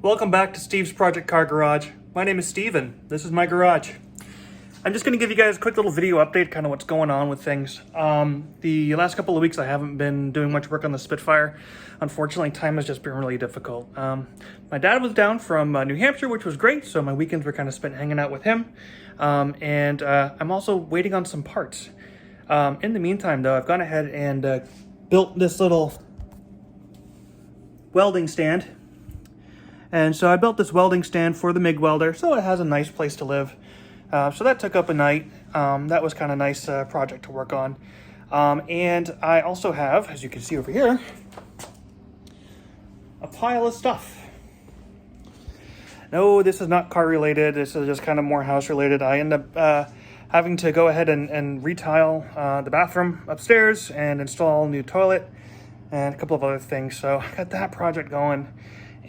Welcome back to Steve's Project Car Garage. My name is Steven. This is my garage. I'm just going to give you guys a quick little video update, kind of what's going on with things. The last couple of weeks I haven't been doing much work on the Spitfire. Unfortunately, time has just been really difficult. My dad was down from New Hampshire, which was great, so my weekends were kind of spent hanging out with him. I'm also waiting on some parts. In the meantime, though, I've gone ahead and built this little welding stand. And so I built this welding stand for the MIG welder, so it has a nice place to live. So that took up a night. That was kind of a nice project to work on. And I also have, as you can see over here, a pile of stuff. No, this is not car related. This is just kind of more house related. I end up having to go ahead and retile the bathroom upstairs and install a new toilet and a couple of other things. So I got that project going.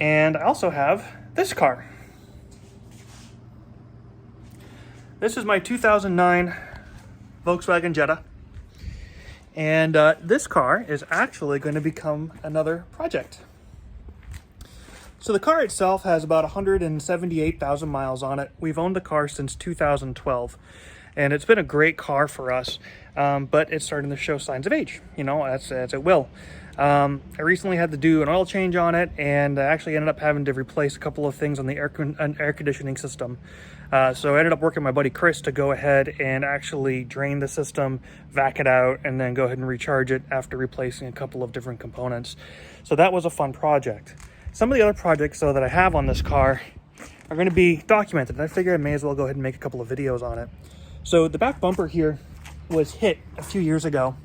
And I also have this car. This is my 2009 Volkswagen Jetta. And this car is actually going to become another project. So the car itself has about 178,000 miles on it. We've owned the car since 2012. And it's been a great car for us, but it's starting to show signs of age, as it will. I recently had to do an oil change on it, and I actually ended up having to replace a couple of things on the air conditioning system. So I ended up working with my buddy Chris to go ahead and actually drain the system, vac it out, and then go ahead and recharge it after replacing a couple of different components. So that was a fun project. Some of the other projects, though, that I have on this car are going to be documented. I figured I may as well go ahead and make a couple of videos on it. So the back bumper here was hit a few years ago.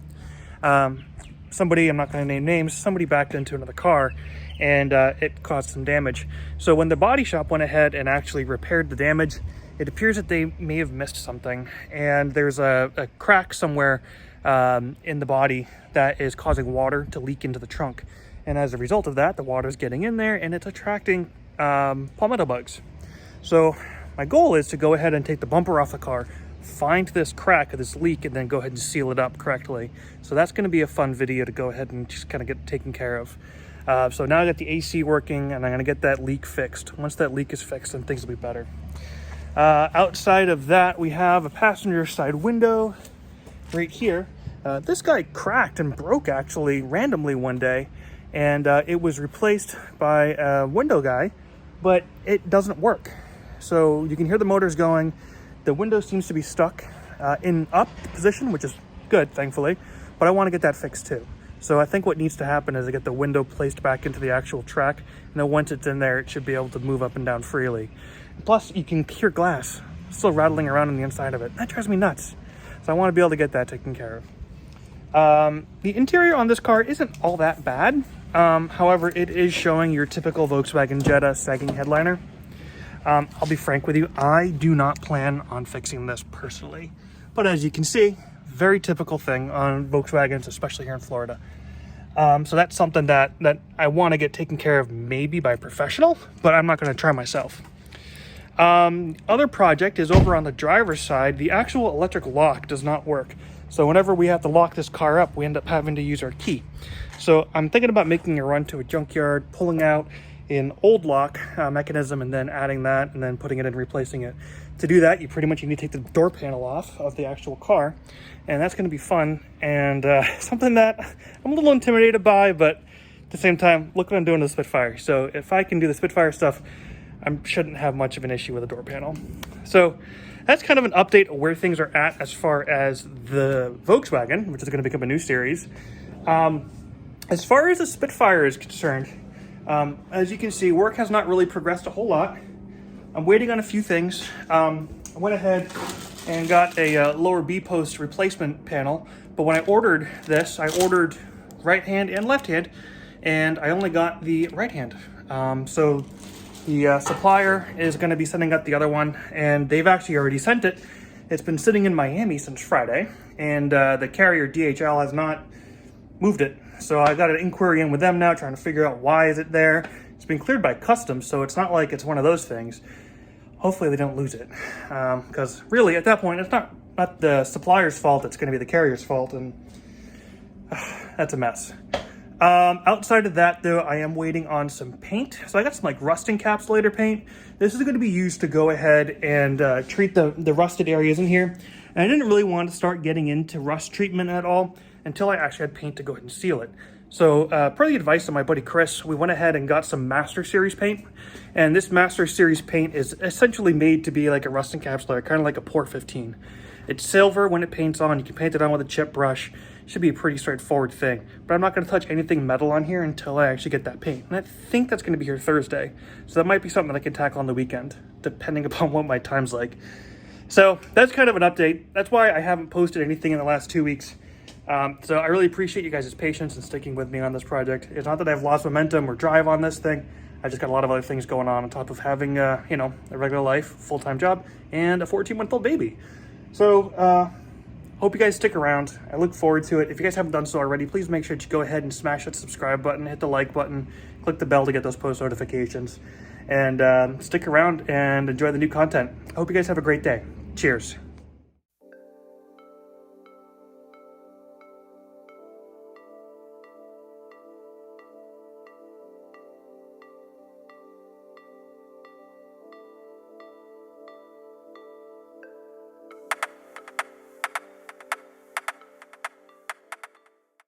Somebody, I'm not going to name names, somebody backed into another car and it caused some damage. So when the body shop went ahead and actually repaired the damage, it appears that they may have missed something. And there's a crack somewhere in the body that is causing water to leak into the trunk. And as a result of that, the water is getting in there and it's attracting palmetto bugs. So my goal is to go ahead and take the bumper off the car, find this crack or this leak, and then go ahead and seal it up correctly. So that's going to be a fun video to go ahead and just kind of get taken care of. So now I got the AC working and I'm going to get that leak fixed. Once that leak is fixed, then things will be better. Outside of that, we have a passenger side window right here. This guy cracked and broke actually randomly one day, and it was replaced by a window guy, but it doesn't work. So you can hear the motors going. The window seems to be stuck in up position, which is good, thankfully, but I want to get that fixed too. So I think what needs to happen is I get the window placed back into the actual track, and then once it's in there, it should be able to move up and down freely. Plus, you can hear glass still rattling around on the inside of it. That drives me nuts. So I want to be able to get that taken care of. The interior on this car isn't all that bad. However, it is showing your typical Volkswagen Jetta sagging headliner. I'll be frank with you, I do not plan on fixing this personally. But as you can see, very typical thing on Volkswagens, especially here in Florida. So that's something that I want to get taken care of maybe by a professional, but I'm not going to try myself. Other project is over on the driver's side. The actual electric lock does not work. So whenever we have to lock this car up, we end up having to use our key. So I'm thinking about making a run to a junkyard, pulling out an old lock mechanism and then adding that and then putting it in, replacing it. To do that, you need to take the door panel off of the actual car, and that's going to be fun and something that I'm a little intimidated by, but at the same time, look what I'm doing to the Spitfire. So if I can do the Spitfire stuff, I shouldn't have much of an issue with the door panel. So that's kind of an update of where things are at as far as the Volkswagen, which is going to become a new series. As far as the Spitfire is concerned, as you can see, work has not really progressed a whole lot. I'm waiting on a few things. I went ahead and got a lower B-post replacement panel, but when I ordered this, I ordered right hand and left hand, and I only got the right hand. So the supplier is going to be sending out the other one, and they've actually already sent it. It's been sitting in Miami since Friday, and the carrier DHL has not moved it. So I got an inquiry in with them now, trying to figure out why is it there. It's been cleared by customs, so it's not like it's one of those things. Hopefully they don't lose it, because really at that point it's not the supplier's fault. It's going to be the carrier's fault, and that's a mess. Outside of that, though, I am waiting on some paint. So I got some like rust encapsulator paint. This is going to be used to go ahead and treat the rusted areas in here. And I didn't really want to start getting into rust treatment at all until I actually had paint to go ahead and seal it. So per the advice of my buddy Chris, we went ahead and got some Master Series paint. And this Master Series paint is essentially made to be like a rust encapsulator, kind of like a Port 15. It's silver when it paints on. You can paint it on with a chip brush. Should be a pretty straightforward thing. But I'm not going to touch anything metal on here until I actually get that paint. And I think that's going to be here Thursday. So that might be something that I can tackle on the weekend, depending upon what my time's like. So that's kind of an update. That's why I haven't posted anything in the last 2 weeks. So I really appreciate you guys' patience and sticking with me on this project. It's not that I've lost momentum or drive on this thing. I just got a lot of other things going on top of having, a regular life, full-time job, and a 14-month-old baby. So, hope you guys stick around. I look forward to it. If you guys haven't done so already, please make sure to go ahead and smash that subscribe button, hit the like button, click the bell to get those post notifications, and stick around and enjoy the new content. I hope you guys have a great day. Cheers.